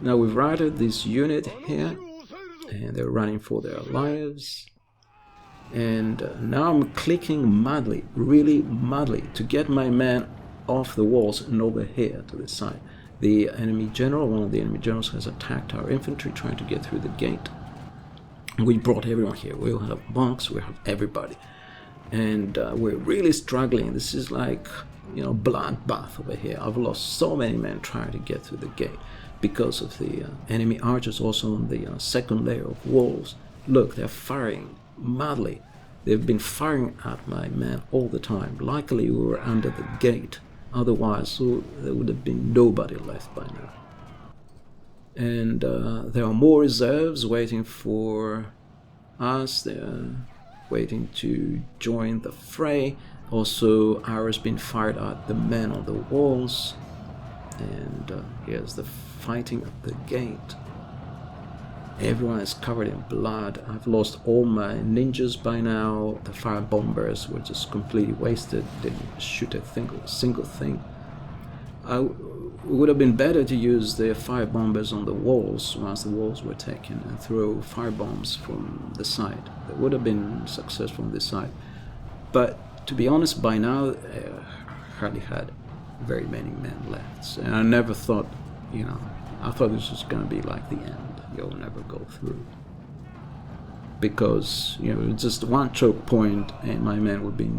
Now we've routed this unit here, and they're running for their lives. And now I'm clicking madly, really madly, to get my men off the walls and over here to the side. The enemy general, one of the enemy generals, has attacked our infantry trying to get through the gate. We brought everyone here. We'll have monks, we'll have everybody. And we're really struggling. This is like, you know, bloodbath over here. I've lost so many men trying to get through the gate because of the enemy archers also on the second layer of walls. Look, they're firing madly. They've been firing at my men all the time. Luckily, we were under the gate. Otherwise, there would have been nobody left by now. And there are more reserves waiting for us. They're waiting to join the fray. Also, arrows being fired at the men on the walls. And here's the fighting at the gate. Everyone is covered in blood. I've lost all my ninjas by now. The fire bombers were just completely wasted. Didn't shoot a single thing. It would have been better to use the fire bombers on the walls once the walls were taken and throw fire bombs from the side. That would have been successful on this side. But to be honest, by now, I hardly had very many men left. So I never thought, you know, I thought this was going to be like the end. You'll never go through. Because, you know, just one choke point and my men would be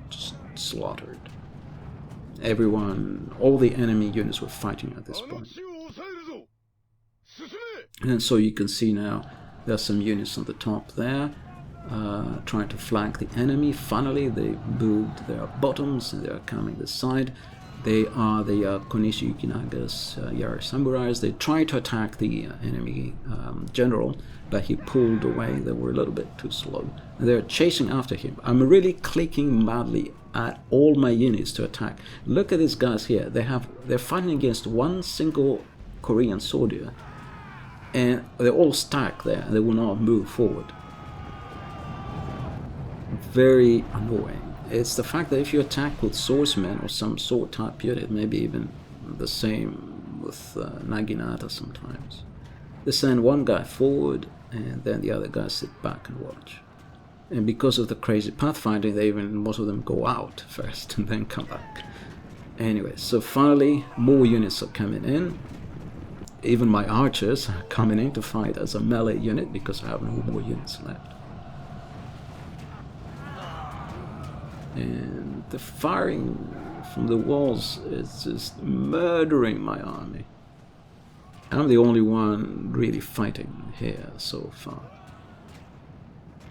just slaughtered. Everyone, all the enemy units were fighting at this point. And so you can see now there are some units on the top there trying to flank the enemy. Finally, they moved their bottoms and they are coming this side. They are the Konishi Yukinaga's Yari samurais. They tried to attack the enemy general, but he pulled away. They were a little bit too slow. And they're chasing after him. I'm really clicking madly at all my units to attack. Look at these guys here. They're fighting against one single Korean soldier, and they're all stacked there, and they will not move forward. Very annoying. It's the fact that if you attack with swordsmen or some sword type unit, maybe even the same with Naginata sometimes. They send one guy forward and then the other guys sit back and watch. And because of the crazy pathfinding, most of them go out first and then come back. Anyway, so finally more units are coming in. Even my archers are coming in to fight as a melee unit because I have no more units left. And the firing from the walls is just murdering my army. I'm the only one really fighting here so far.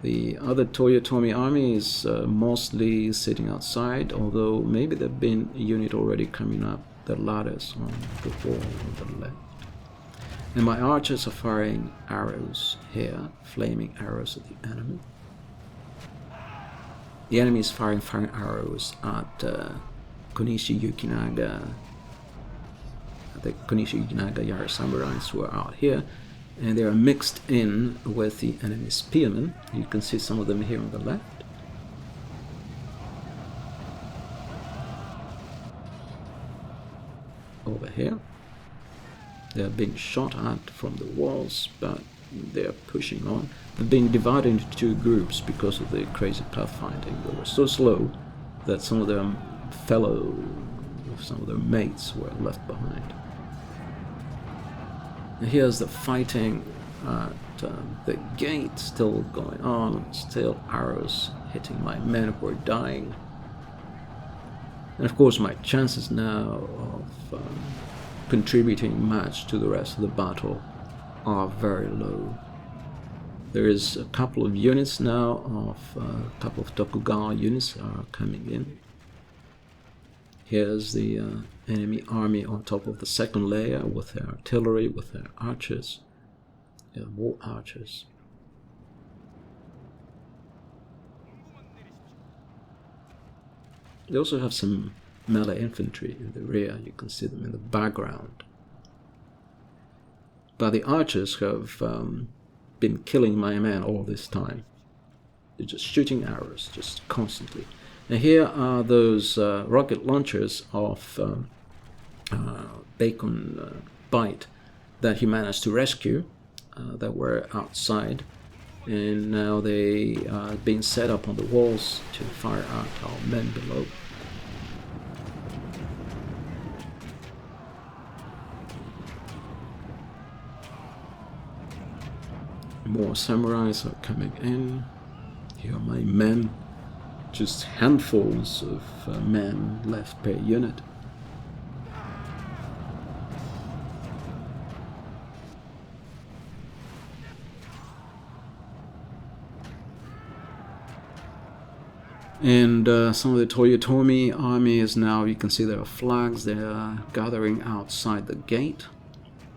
The other Toyotomi army is mostly sitting outside, although maybe there's been a unit already coming up the ladders on the wall on the left. And my archers are firing arrows here, flaming arrows at the enemy. The enemy is firing arrows at Konishi Yukinaga, the Konishi Yukinaga Yari samurais who are out here, and they are mixed in with the enemy spearmen. You can see some of them here on the left. Over here. They are being shot at from the walls, but they are pushing on. They've been divided into two groups because of the crazy pathfinding. They were so slow that some of their mates were left behind. And here's the fighting at the gate still going on, still arrows hitting my men who are dying. And of course my chances now of contributing much to the rest of the battle are very low. There is a couple of units now of a couple of Tokugawa units are coming in. Here's the enemy army on top of the second layer with their artillery, with their archers. Yeah, more archers. They also have some melee infantry in the rear. You can see them in the background. But the archers have been killing my men all this time. They're just shooting arrows, just constantly. And here are those rocket launchers of Bacon Bite. that he managed to rescue that were outside, and now they are being set up on the walls to fire at our men below. More samurais are coming in. Here are my men. Just handfuls of men left per unit. And some of the Toyotomi army is now, you can see there are flags, they are gathering outside the gate,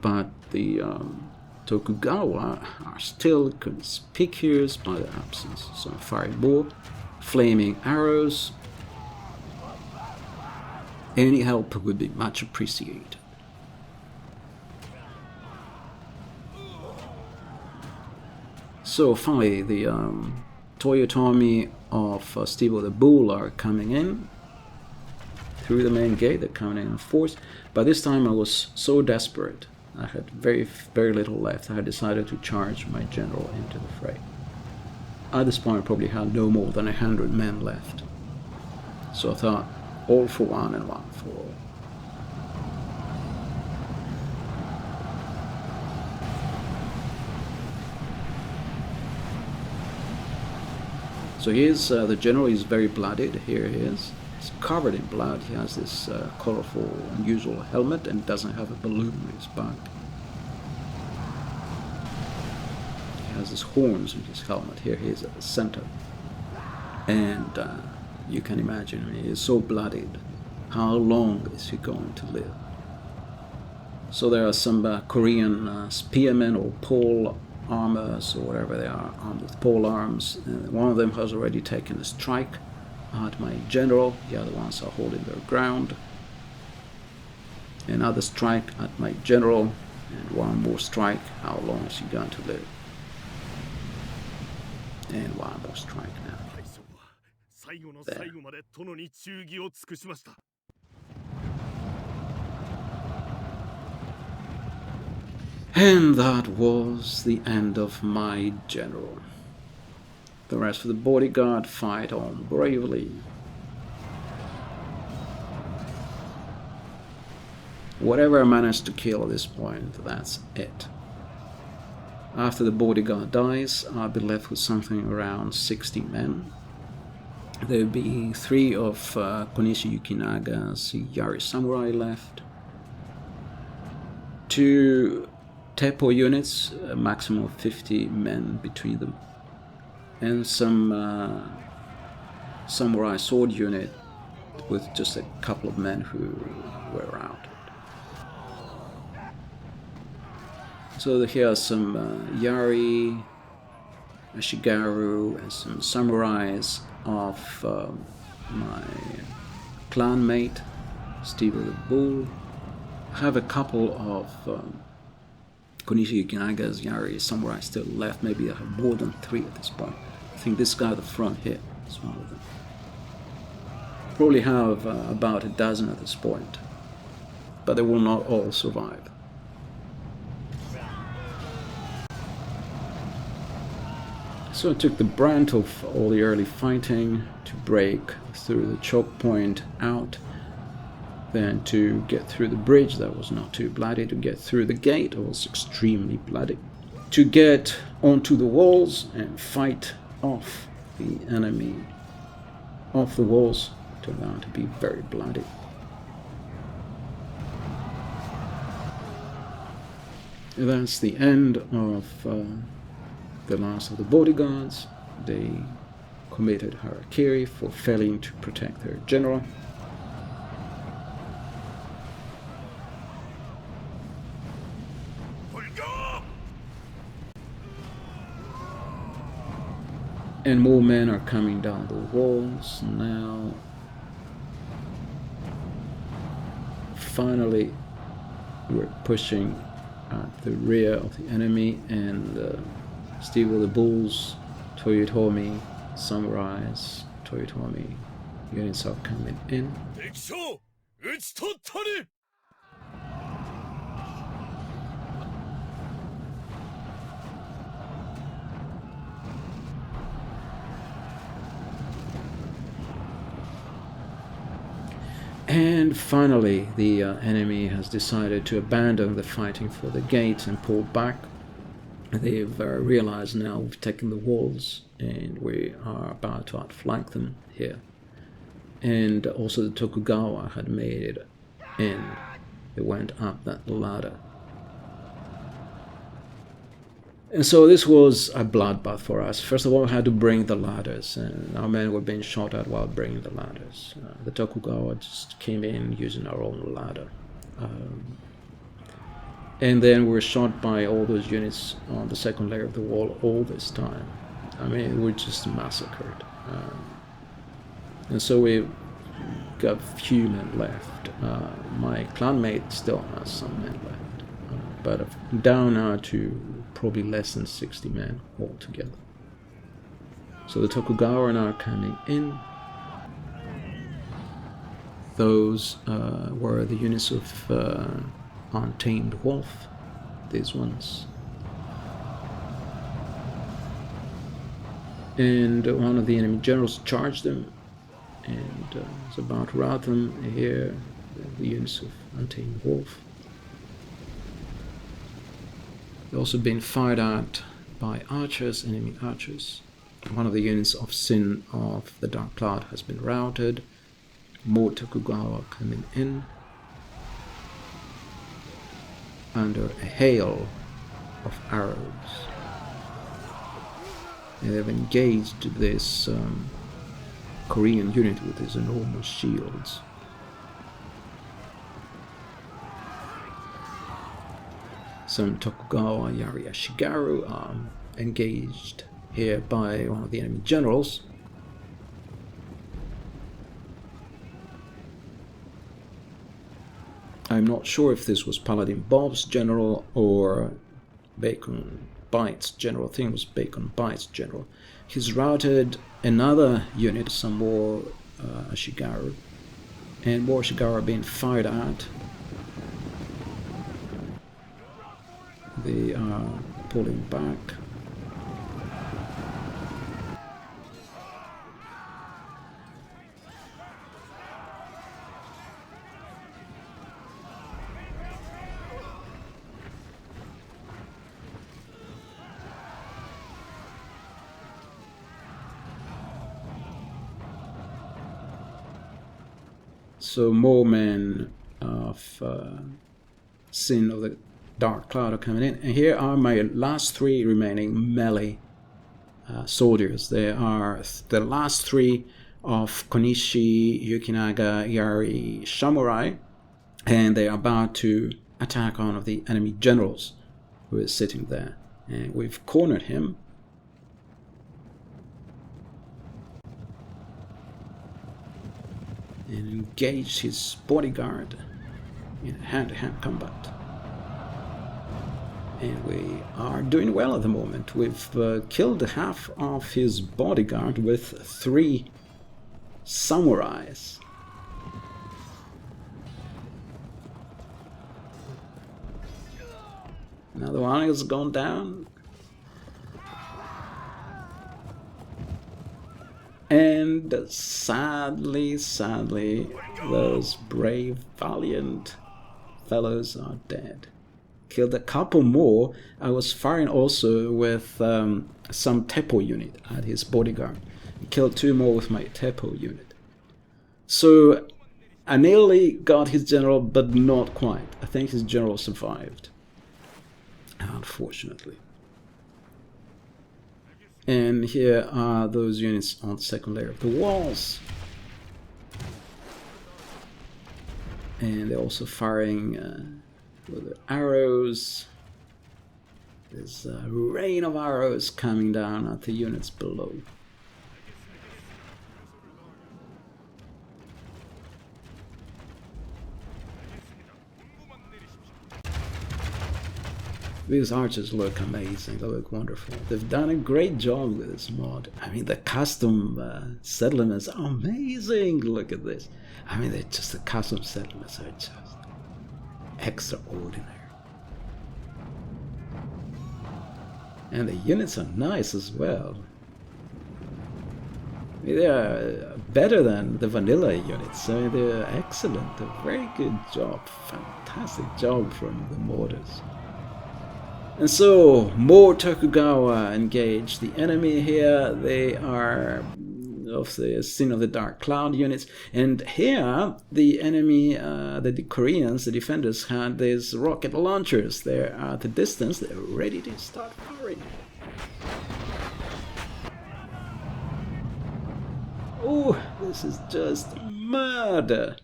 but the Tokugawa are still conspicuous by their absence. So firing more flaming arrows. Any help would be much appreciated. So finally, the Toyotomi of Steve the Bull are coming in through the main gate. They're coming in force. By this time I was so desperate, I had very little left. I had decided to charge my general into the fray. At this point I probably had no more than 100 men left. So I thought, all for one and one for all. So here's the general. Is very bloodied. Here he is. He's covered in blood. He has this colorful, unusual helmet and doesn't have a balloon on his back. He has his horns in his helmet. Here he is at the center. And you can imagine, he is so bloodied. How long is he going to live? So there are some Korean spearmen or pole armors or whatever they are, armed with pole arms, and one of them has already taken a strike at my general. The other ones are holding their ground. Another strike at my general, and one more strike. How long is he going to live? And one more strike now. There. And that was the end of my general. The rest of the bodyguard fight on bravely. Whatever I managed to kill at this point, that's it. After the bodyguard dies, I'll be left with something around 60 men. There'll be 3 of Konishi Yukinaga's Yari Samurai left. 2 Teppo units, a maximum of 50 men between them, and some samurai sword unit with just a couple of men who were routed. So here are some Yari, Ashigaru, and some samurais of my clanmate, Steve the Bull. I have a couple of Konishi Yukinaga's Yari samurai still left. Maybe I have more than 3 at this point. I think this guy at the front here is one of them. Probably have about a dozen at this point, but they will not all survive. So I took the brunt of all the early fighting to break through the choke point out. Then to get through the bridge, that was not too bloody. To get through the gate, it was extremely bloody. To get onto the walls and fight off the enemy off the walls turned out to be very bloody. That's the end of the last of the bodyguards. They committed harakiri for failing to protect their general. And more men are coming down the walls now. Finally, we're pushing at the rear of the enemy, and Steve the Bulls, Toyotomi, samurais, Toyotomi units are coming in. And finally, the enemy has decided to abandon the fighting for the gate and pull back. They've realized now we've taken the walls and we are about to outflank them here. And also the Tokugawa had made it in. They went up that ladder. And so this was a bloodbath for us. First of all, we had to bring the ladders, and our men were being shot at while bringing the ladders. The Tokugawa just came in using our own ladder. And then we were shot by all those units on the second layer of the wall all this time. I mean, we were just massacred. And so we got few men left. My clanmate still has some men left. But down now to probably less than 60 men altogether. So the Tokugawa are now coming in. Those were the units of Untamed Wolf, these ones. And one of the enemy generals charged them and was about to rout them. Here, the units of Untamed Wolf. They've also been fired at by archers, enemy archers. One of the units of Sin of the Dark Cloud has been routed. More Tokugawa coming in under a hail of arrows. And they've engaged this Korean unit with these enormous shields. Some Tokugawa Yari Ashigaru are engaged here by one of the enemy generals. I'm not sure if this was Paladinbob's general or Bacon Bite's general. I think it was Bacon Bite's general. He's routed another unit, some more Ashigaru, and more Ashigaru are being fired at. They are pulling back. So more men of Sin of the Dark Cloud are coming in. And here are my last three remaining melee soldiers. They are the last three of Konishi, Yukinaga, Yari, Samurai. And they are about to attack one of the enemy generals who is sitting there. And we've cornered him. And engaged his bodyguard in hand-to-hand combat. And we are doing well at the moment. We've killed half of his bodyguard with 3 samurais. Another one has gone down. And sadly, those brave, valiant fellows are dead. Killed a couple more. I was firing also with some Teppo unit at his bodyguard. Killed 2 more with my Teppo unit. So I nearly got his general, but not quite. I think his general survived, unfortunately. And here are those units on the second layer of the walls. And they're also firing with the arrows. There's a rain of arrows coming down at the units below. These archers look amazing, they look wonderful. They've done a great job with this mod. I mean, the custom settlements are amazing. Look at this. I mean, they're just the custom settlements are just extraordinary. And the units are nice as well. They're better than the vanilla units, so they're excellent. A very good job, fantastic job from the modders. And so, more Tokugawa engage the enemy here. They are of the Sin of the Dark Cloud units. And here, the enemy, the Koreans, the defenders, had these rocket launchers. They're at the distance. They're ready to start firing. Oh, this is just murder.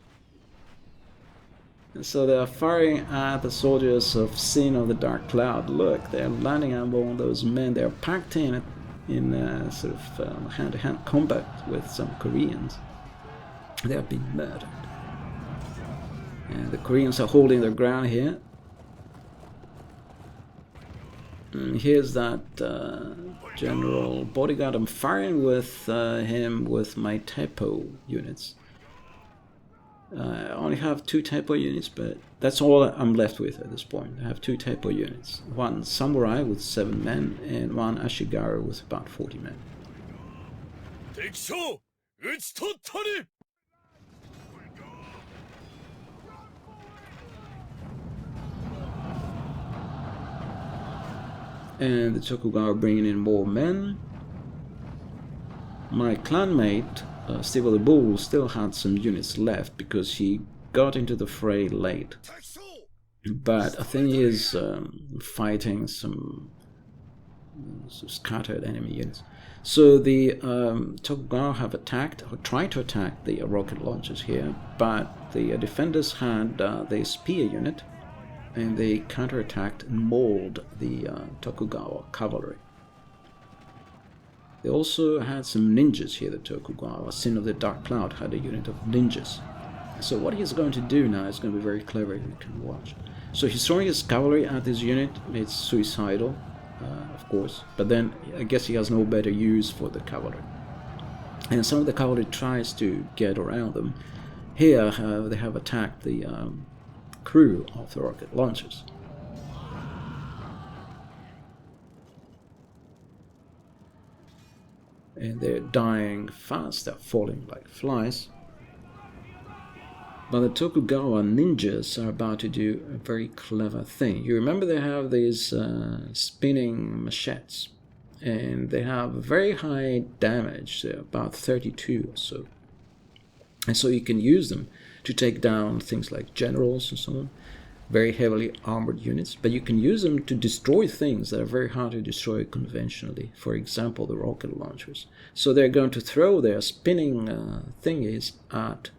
And so they are firing at the soldiers of Sin of the Dark Cloud. Look, they're landing among those men. They're packed in sort of hand-to-hand combat with some Koreans. They have been murdered. And the Koreans are holding their ground here. And here's that general bodyguard. I'm firing with him with my Tepo units. I only have 2 Tepo units, but that's all I'm left with at this point. I have 2 Tepo units. 1 samurai with 7 men, and 1 ashigaru with about 40 men. And the Tokugawa bringing in more men. My clanmate, Steve the Bull, still had some units left because he got into the fray late. But I think he is fighting some scattered enemy units. So the Tokugawa have attacked, or tried to attack the rocket launchers here, but the defenders had the spear unit, and they counterattacked and mauled the Tokugawa cavalry. They also had some ninjas here, the Tokugawa. Sin of the Dark Cloud had a unit of ninjas. So what he's going to do now is going to be very clever, you can watch. So he's throwing his cavalry at this unit. It's suicidal, of course, but then I guess he has no better use for the cavalry. And some of the cavalry tries to get around them. Here they have attacked the crew of the rocket launchers. And they're dying fast, they're falling like flies. But the Tokugawa ninjas are about to do a very clever thing. You remember they have these spinning machetes, and they have very high damage, about 32 or so. And so you can use them to take down things like generals and so on, very heavily armored units, but you can use them to destroy things that are very hard to destroy conventionally. For example, the rocket launchers. So they're going to throw their spinning thingies at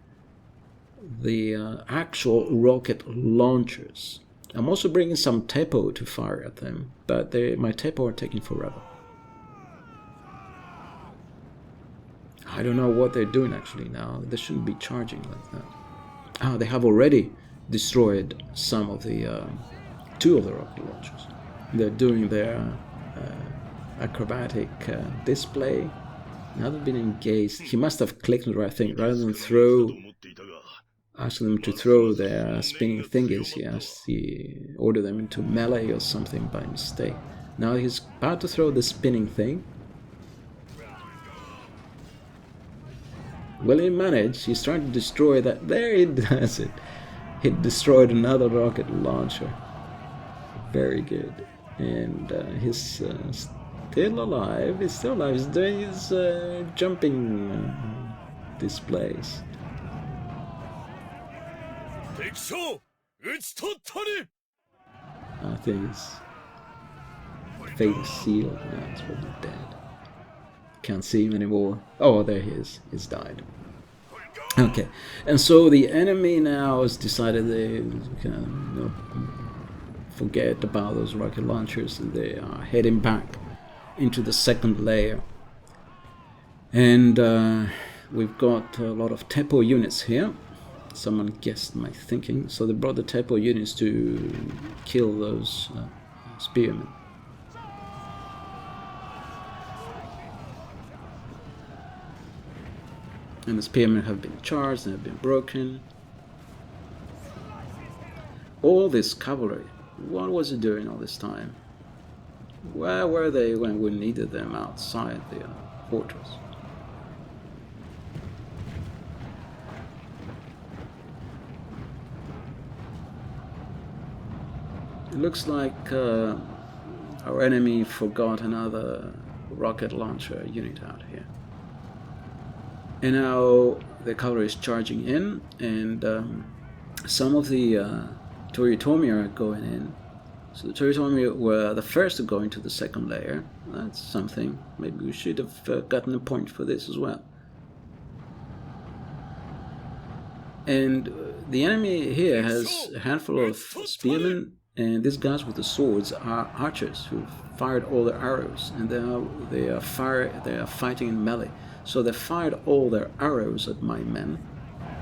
the actual rocket launchers. I'm also bringing some Tepo to fire at them, but my Tepo are taking forever. I don't know what they're doing actually now. They shouldn't be charging like that. Ah, they have already destroyed some of the 2 of the rocket launchers. They're doing their acrobatic display. Now they've been engaged. He must have clicked the right thing. Rather than ask them to throw their spinning thingies, he ordered them into melee or something by mistake. Now he's about to throw the spinning thing. Will he manage? He's trying to destroy that. There he does it. He destroyed another rocket launcher. Very good. And he's still alive. He's still alive. He's doing his jumping displays. I think his fate is sealed now. He's probably dead. Can't see him anymore. Oh, there he is. He's died. Okay, and so the enemy now has decided they can forget about those rocket launchers, and they are heading back into the second layer. And we've got a lot of Tepo units here. Someone guessed my thinking. So they brought the Tepo units to kill those spearmen. And the spearmen have been charged and have been broken. All this cavalry, what was it doing all this time? Where were they when we needed them outside the fortress? It looks like our enemy forgot another rocket launcher unit out here. And now the cavalry is charging in, and some of the Toyotomi are going in. So the Toyotomi were the first to go into the second layer. That's something. Maybe we should have gotten a point for this as well. And the enemy here has a handful of spearmen, and these guys with the swords are archers who fired all their arrows, and they are fighting in melee. So they fired all their arrows at my men,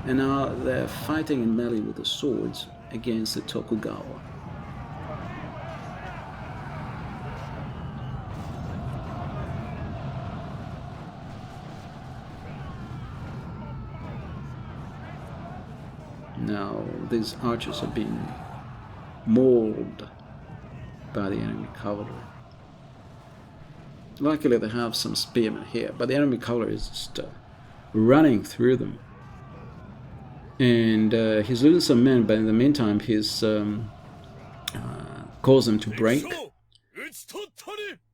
and now they're fighting in melee with the swords against the Tokugawa. Now these archers are being mauled by the enemy cavalry. Luckily they have some spearmen here, but the enemy cavalry is just running through them. And he's losing some men, but in the meantime he's caused them to break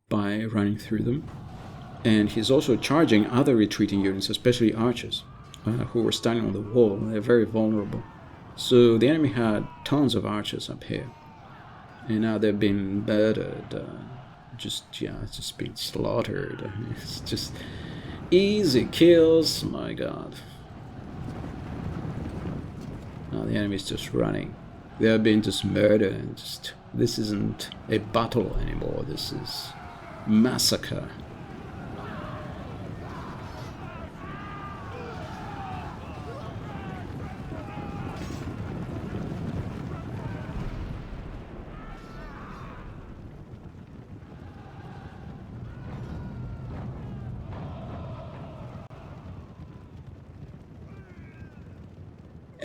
by running through them. And he's also charging other retreating units, especially archers, who were standing on the wall. They're very vulnerable. So the enemy had tons of archers up here, and now they've been murdered. It's just been slaughtered. It's just easy kills. My God! Now the enemy's just running. They are being just murdered. And this isn't a battle anymore. This is massacre.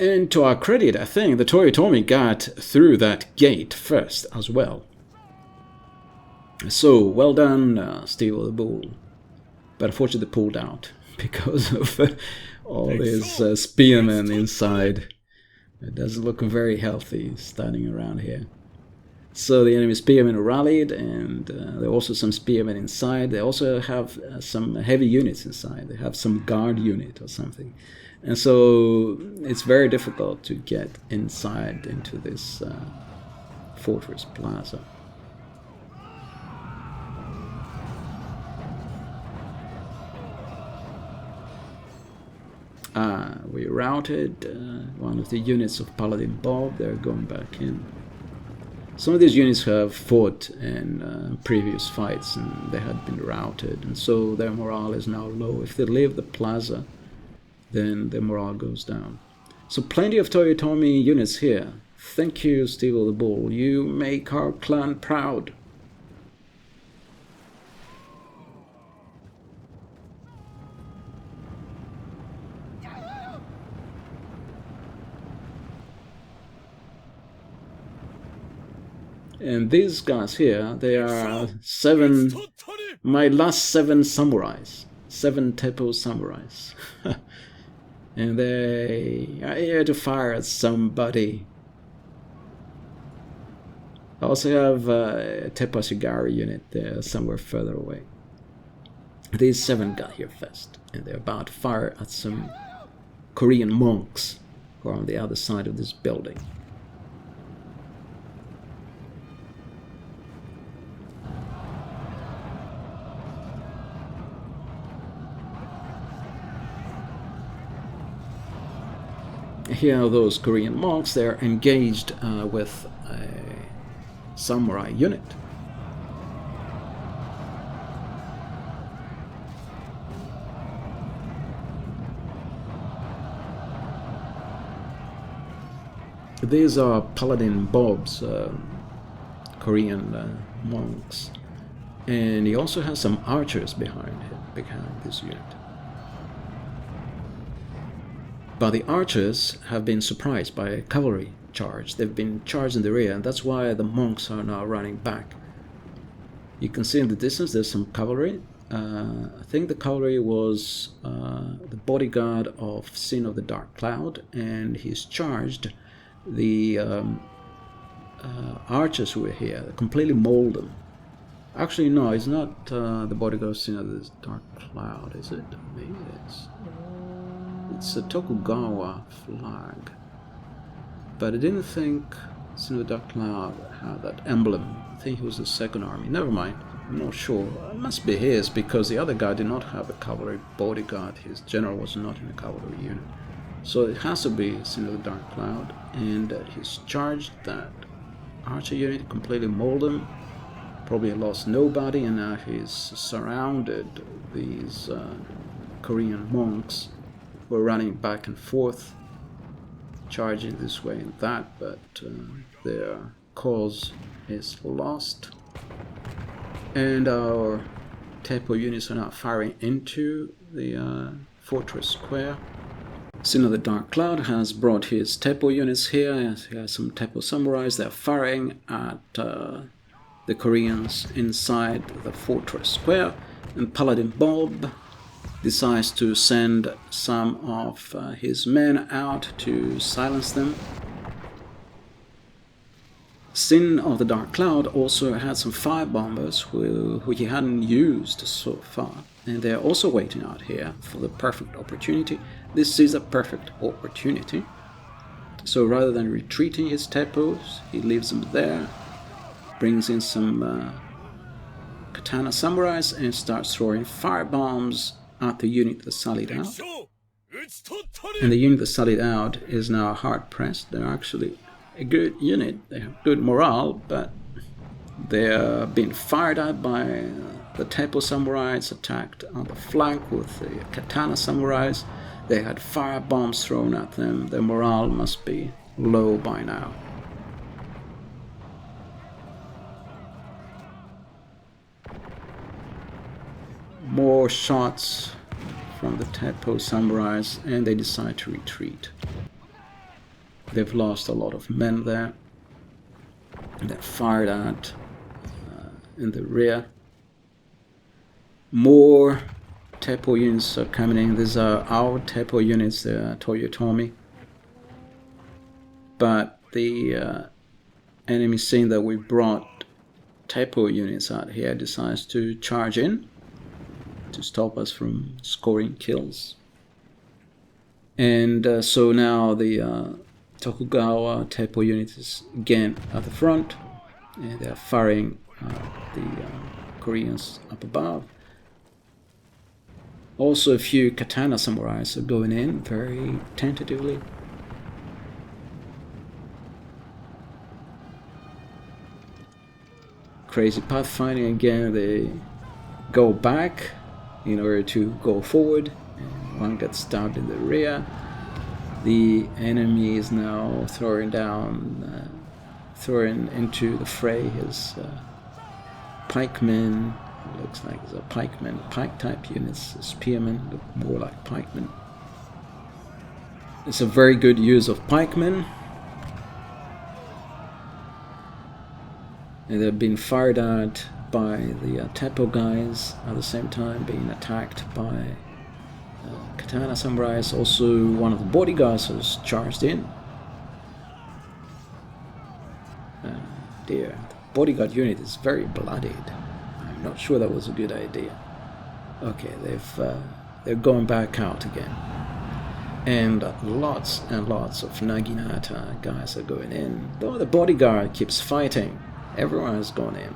And to our credit, I think the Toyotomi got through that gate first as well. So, well done, Steel the Bull. But unfortunately they pulled out because of all these spearmen inside. It doesn't look very healthy standing around here. So the enemy spearmen rallied, and there are also some spearmen inside. They also have some heavy units inside. They have some guard unit or something. And so it's very difficult to get inside into this fortress plaza. We routed one of the units of Paladinbob. They're going back in. Some of these units have fought in previous fights, and they had been routed, and so their morale is now low. If they leave the plaza, then the morale goes down. So plenty of Toyotomi units here. Thank you, Steel the Bull. You make our clan proud. And these guys here, they are my last 7 samurais. 7 Teppo samurais. And they are here to fire at somebody. I also have a Teppa Shigari unit there somewhere further away. These 7 got here first, and they're about to fire at some Korean monks who are on the other side of this building. Here are those Korean monks. They're engaged with a samurai unit. These are Paladinbob's Korean monks, and he also has some archers behind this unit. But the archers have been surprised by a cavalry charge. They've been charged in the rear, and that's why the monks are now running back. You can see in the distance there's some cavalry. I think the cavalry was the bodyguard of Sin of the Dark Cloud, and he's charged the archers who were here. They completely mauled them. Actually, no, it's not the bodyguards of this dark cloud, is it? Maybe it's a Tokugawa flag. But I didn't think the dark cloud had that emblem. I think it was the second army. Never mind. I'm not sure. It must be his, because the other guy did not have a cavalry bodyguard. His general was not in a cavalry unit. So it has to be the dark cloud. And he's charged that archer unit, completely mauled him. Probably lost nobody, and now he's surrounded these Korean monks who are running back and forth, charging this way and that, but their cause is lost. And our Teppo units are now firing into the fortress square. The dark cloud has brought his Teppo units here. He has some Teppo samurais. They're firing at the Koreans inside the fortress square, and Paladinbob decides to send some of his men out to silence them. Sin of the Dark Cloud also had some firebombers who he hadn't used so far, and they're also waiting out here for the perfect opportunity. This is a perfect opportunity. So rather than retreating his Teppos, he leaves them there, brings in some katana samurais, and starts throwing firebombs at the unit that sallied out. And the unit that sallied out is now hard pressed. They're actually a good unit. They have good morale, but they're being fired at by the Teppo samurais, attacked on the flank with the katana samurais. They had fire bombs thrown at them. Their morale must be low by now. More shots from the Teppo samurais, and they decide to retreat. They've lost a lot of men there. They're fired at in the rear. More Teppo units are coming in. These are our Teppo units, the Toyotomi. But the enemy, seeing that we brought Teppo units out here, decides to charge in to stop us from scoring kills. And so now the Tokugawa Teppo unit is again at the front, and they're firing the Koreans up above. Also a few katana samurais are going in very tentatively. Crazy pathfinding again. They go back in order to go forward, and one gets stabbed in the rear. The enemy is now throwing into the fray his pikemen. Looks like it's a pikeman, pike type units. Spearmen look more like pikemen. It's a very good use of pikemen. And they're being fired at by the Teppo guys, at the same time being attacked by katana samurais. Also, one of the bodyguards has charged in. Dear, the bodyguard unit is very bloodied. I'm not sure that was a good idea. Okay, they're going back out again, and lots and lots of Naginata guys are going in. Though the bodyguard keeps fighting, everyone is going in.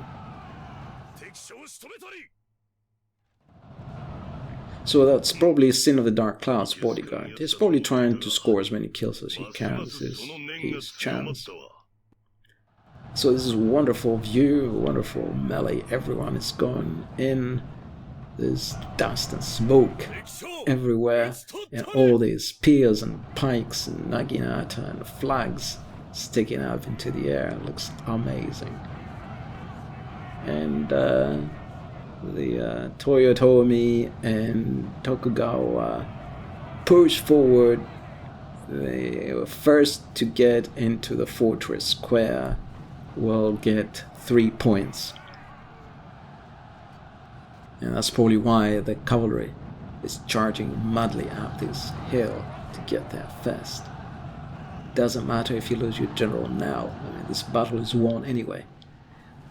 So that's probably Sin of the Dark Cloud's bodyguard. He's probably trying to score as many kills as he can. This is his chance. So this is a wonderful view, wonderful melee. Everyone is going in. There's dust and smoke everywhere, and all these spears and pikes and naginata and flags sticking out into the air. It looks amazing. And the Toyotomi and Tokugawa push forward. They were first to get into the fortress square. Will get 3 points. And that's probably why the cavalry is charging madly up this hill to get there first. doesn't matter if you lose your general now. I mean, this battle is won anyway.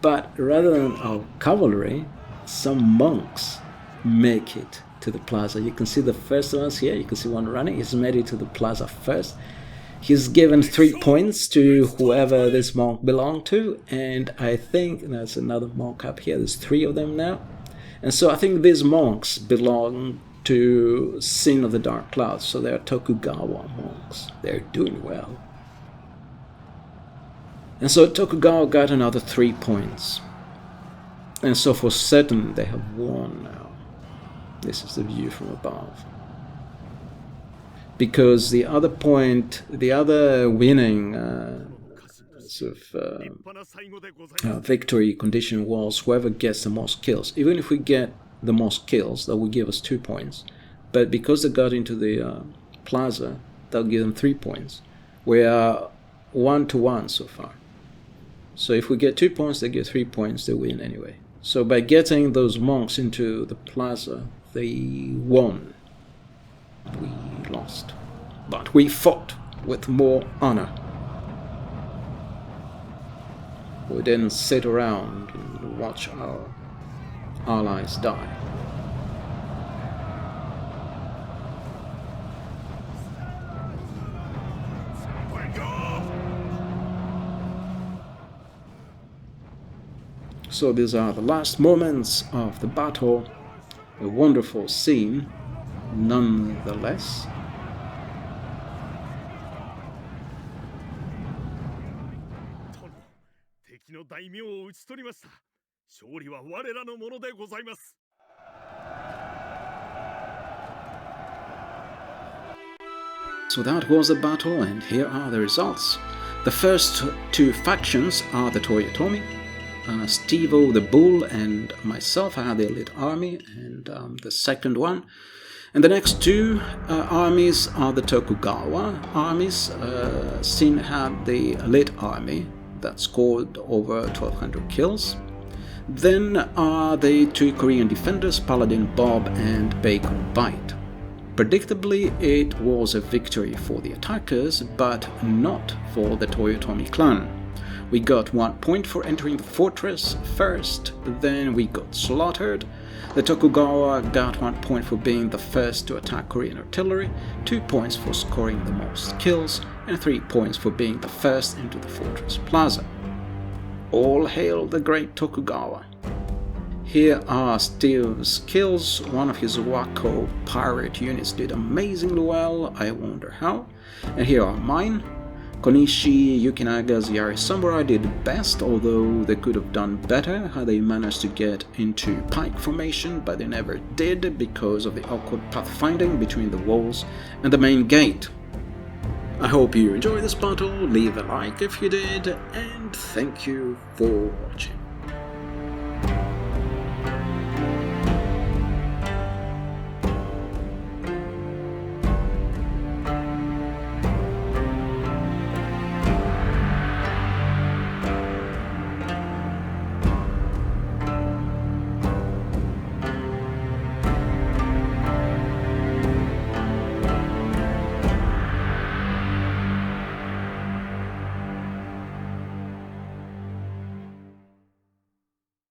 But rather than our cavalry, some monks make it to the plaza. You can see the first ones here. You can see one running. He's made it to the plaza first. He's given 3 points to whoever this monk belonged to, and I think there's another monk up here. There's 3 of them now. And so I think these monks belong to Sin of the Dark Clouds, so they're Tokugawa monks. They're doing well. And so Tokugawa got another 3 points. And so for certain they have won now. This is the view from above. Because the other point, the other winning victory condition was whoever gets the most kills. Even if we get the most kills, that will give us 2 points. But because they got into the plaza, that'll give them 3 points. We are 1-1 so far. So if we get 2 points, they get 3 points, they win anyway. So by getting those monks into the plaza, they won. We lost. But we fought with more honor. We didn't sit around and watch our allies die. So these are the last moments of the battle. A wonderful scene, nonetheless. So that was the battle, and here are the results. The first 2 factions are the Toyotomi. Steve-O the Bull and myself, I had the elite army, and the second one. And the next 2 armies are the Tokugawa armies. Sin had the elite army that scored over 1200 kills. Then are the 2 Korean defenders, Paladinbob and Bacon Bite. Predictably, it was a victory for the attackers, but not for the Toyotomi clan. We got 1 point for entering the fortress first, then we got slaughtered. The Tokugawa got 1 point for being the first to attack Korean artillery, 2 points for scoring the most kills, and 3 points for being the first into the fortress plaza. All hail the great Tokugawa. Here are Steve's kills. One of his Wako pirate units did amazingly well, I wonder how. And here are mine. Konishi Yukinaga's Yari Samurai did best, although they could have done better had they managed to get into pike formation, but they never did because of the awkward pathfinding between the walls and the main gate. I hope you enjoyed this battle, leave a like if you did, and thank you for watching.